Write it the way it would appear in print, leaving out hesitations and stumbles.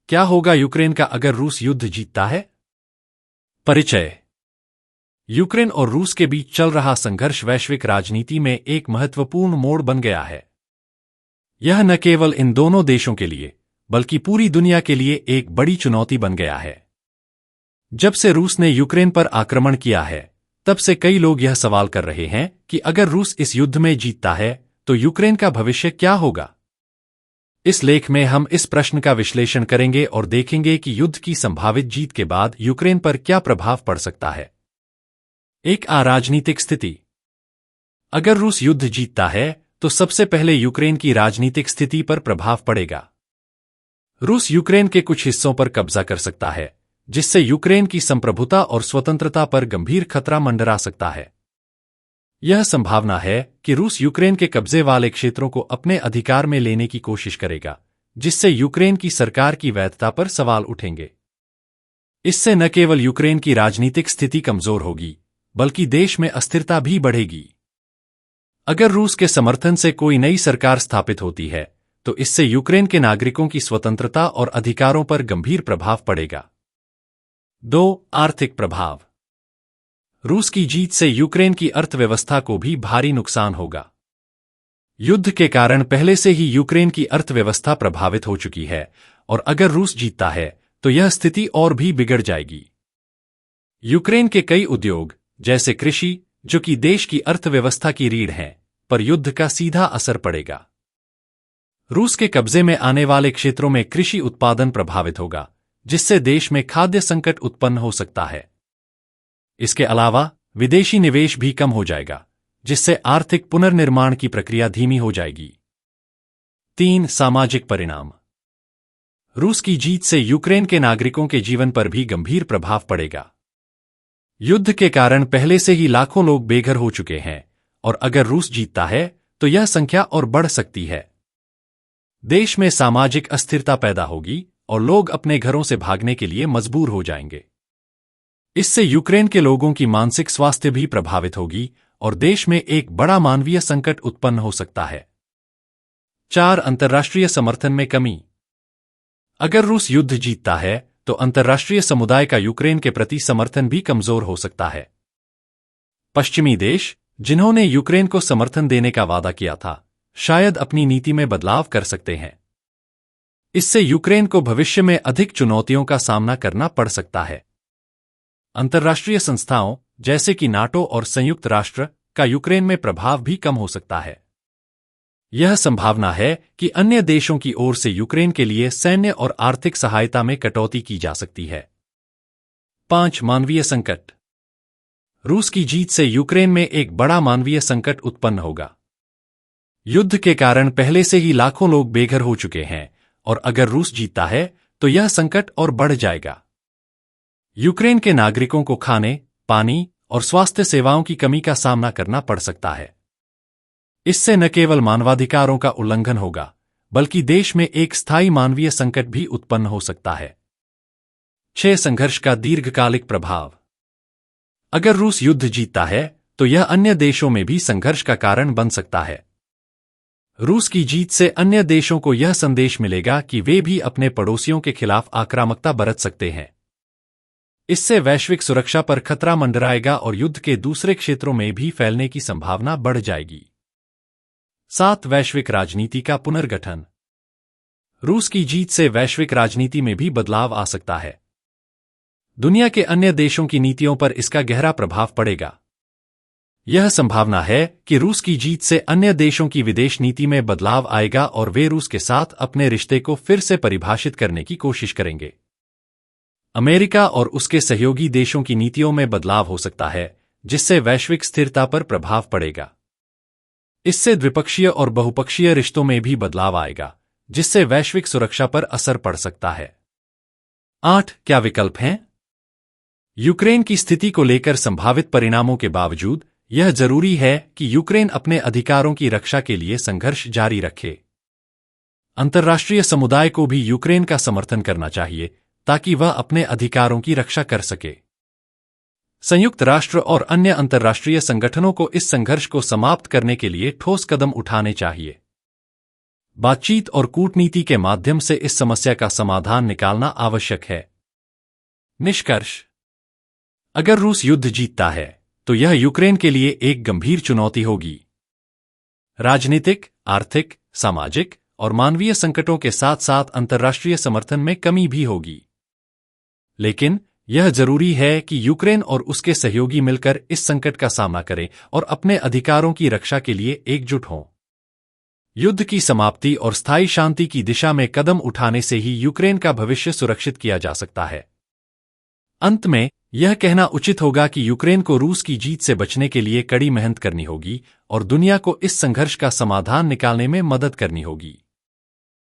क्या होगा यूक्रेन का अगर रूस युद्ध जीतता है? परिचय। यूक्रेन और रूस के बीच चल रहा संघर्ष वैश्विक राजनीति में एक महत्वपूर्ण मोड़ बन गया है। यह न केवल इन दोनों देशों के लिए बल्कि पूरी दुनिया के लिए एक बड़ी चुनौती बन गया है। जब से रूस ने यूक्रेन पर आक्रमण किया है, तब से कई लोग यह सवाल कर रहे हैं कि अगर रूस इस युद्ध में जीतता है तो यूक्रेन का भविष्य क्या होगा। इस लेख में हम इस प्रश्न का विश्लेषण करेंगे और देखेंगे कि युद्ध की संभावित जीत के बाद यूक्रेन पर क्या प्रभाव पड़ सकता है। एक राजनीतिक स्थिति। अगर रूस युद्ध जीतता है तो सबसे पहले यूक्रेन की राजनीतिक स्थिति पर प्रभाव पड़ेगा। रूस यूक्रेन के कुछ हिस्सों पर कब्जा कर सकता है, जिससे यूक्रेन की संप्रभुता और स्वतंत्रता पर गंभीर खतरा मंडरा सकता है। यह संभावना है कि रूस यूक्रेन के कब्जे वाले क्षेत्रों को अपने अधिकार में लेने की कोशिश करेगा, जिससे यूक्रेन की सरकार की वैधता पर सवाल उठेंगे। इससे न केवल यूक्रेन की राजनीतिक स्थिति कमजोर होगी, बल्कि देश में अस्थिरता भी बढ़ेगी। अगर रूस के समर्थन से कोई नई सरकार स्थापित होती है, तो इससे यूक्रेन के नागरिकों की स्वतंत्रता और अधिकारों पर गंभीर प्रभाव पड़ेगा। 2. आर्थिक प्रभाव। रूस की जीत से यूक्रेन की अर्थव्यवस्था को भी भारी नुकसान होगा। युद्ध के कारण पहले से ही यूक्रेन की अर्थव्यवस्था प्रभावित हो चुकी है, और अगर रूस जीतता है तो यह स्थिति और भी बिगड़ जाएगी। यूक्रेन के कई उद्योग, जैसे कृषि, जो कि देश की अर्थव्यवस्था की रीढ़ है, पर युद्ध का सीधा असर पड़ेगा। रूस के कब्जे में आने वाले क्षेत्रों में कृषि उत्पादन प्रभावित होगा, जिससे देश में खाद्य संकट उत्पन्न हो सकता है। इसके अलावा विदेशी निवेश भी कम हो जाएगा, जिससे आर्थिक पुनर्निर्माण की प्रक्रिया धीमी हो जाएगी। 3. सामाजिक परिणाम। रूस की जीत से यूक्रेन के नागरिकों के जीवन पर भी गंभीर प्रभाव पड़ेगा। युद्ध के कारण पहले से ही लाखों लोग बेघर हो चुके हैं, और अगर रूस जीतता है तो यह संख्या और बढ़ सकती है। देश में सामाजिक अस्थिरता पैदा होगी और लोग अपने घरों से भागने के लिए मजबूर हो जाएंगे। इससे यूक्रेन के लोगों की मानसिक स्वास्थ्य भी प्रभावित होगी और देश में एक बड़ा मानवीय संकट उत्पन्न हो सकता है। 4. अंतर्राष्ट्रीय समर्थन में कमी। अगर रूस युद्ध जीतता है तो अंतर्राष्ट्रीय समुदाय का यूक्रेन के प्रति समर्थन भी कमजोर हो सकता है। पश्चिमी देश, जिन्होंने यूक्रेन को समर्थन देने का वादा किया था, शायद अपनी नीति में बदलाव कर सकते हैं। इससे यूक्रेन को भविष्य में अधिक चुनौतियों का सामना करना पड़ सकता है। अंतर्राष्ट्रीय संस्थाओं, जैसे कि नाटो और संयुक्त राष्ट्र, का यूक्रेन में प्रभाव भी कम हो सकता है। यह संभावना है कि अन्य देशों की ओर से यूक्रेन के लिए सैन्य और आर्थिक सहायता में कटौती की जा सकती है। 5. मानवीय संकट। रूस की जीत से यूक्रेन में एक बड़ा मानवीय संकट उत्पन्न होगा। युद्ध के कारण पहले से ही लाखों लोग बेघर हो चुके हैं, और अगर रूस जीतता है तो यह संकट और बढ़ जाएगा। यूक्रेन के नागरिकों को खाने, पानी और स्वास्थ्य सेवाओं की कमी का सामना करना पड़ सकता है। इससे न केवल मानवाधिकारों का उल्लंघन होगा, बल्कि देश में एक स्थायी मानवीय संकट भी उत्पन्न हो सकता है। 6. संघर्ष का दीर्घकालिक प्रभाव। अगर रूस युद्ध जीतता है तो यह अन्य देशों में भी संघर्ष का कारण बन सकता है। रूस की जीत से अन्य देशों को यह संदेश मिलेगा कि वे भी अपने पड़ोसियों के खिलाफ आक्रामकता बरत सकते हैं। इससे वैश्विक सुरक्षा पर खतरा मंडराएगा और युद्ध के दूसरे क्षेत्रों में भी फैलने की संभावना बढ़ जाएगी। 7. वैश्विक राजनीति का पुनर्गठन। रूस की जीत से वैश्विक राजनीति में भी बदलाव आ सकता है। दुनिया के अन्य देशों की नीतियों पर इसका गहरा प्रभाव पड़ेगा। यह संभावना है कि रूस की जीत से अन्य देशों की विदेश नीति में बदलाव आएगा और वे रूस के साथ अपने रिश्ते को फिर से परिभाषित करने की कोशिश करेंगे। अमेरिका और उसके सहयोगी देशों की नीतियों में बदलाव हो सकता है, जिससे वैश्विक स्थिरता पर प्रभाव पड़ेगा। इससे द्विपक्षीय और बहुपक्षीय रिश्तों में भी बदलाव आएगा, जिससे वैश्विक सुरक्षा पर असर पड़ सकता है। 8. क्या विकल्प हैं? यूक्रेन की स्थिति को लेकर संभावित परिणामों के बावजूद यह जरूरी है कि यूक्रेन अपने अधिकारों की रक्षा के लिए संघर्ष जारी रखे। अंतर्राष्ट्रीय समुदाय को भी यूक्रेन का समर्थन करना चाहिए ताकि वह अपने अधिकारों की रक्षा कर सके। संयुक्त राष्ट्र और अन्य अंतर्राष्ट्रीय संगठनों को इस संघर्ष को समाप्त करने के लिए ठोस कदम उठाने चाहिए। बातचीत और कूटनीति के माध्यम से इस समस्या का समाधान निकालना आवश्यक है। निष्कर्ष: अगर रूस युद्ध जीतता है तो यह यूक्रेन के लिए एक गंभीर चुनौती होगी। राजनीतिक, आर्थिक, सामाजिक और मानवीय संकटों के साथ साथ अंतर्राष्ट्रीय समर्थन में कमी भी होगी। लेकिन यह जरूरी है कि यूक्रेन और उसके सहयोगी मिलकर इस संकट का सामना करें और अपने अधिकारों की रक्षा के लिए एकजुट हों। युद्ध की समाप्ति और स्थायी शांति की दिशा में कदम उठाने से ही यूक्रेन का भविष्य सुरक्षित किया जा सकता है। अंत में यह कहना उचित होगा कि यूक्रेन को रूस की जीत से बचने के लिए कड़ी मेहनत करनी होगी और दुनिया को इस संघर्ष का समाधान निकालने में मदद करनी होगी।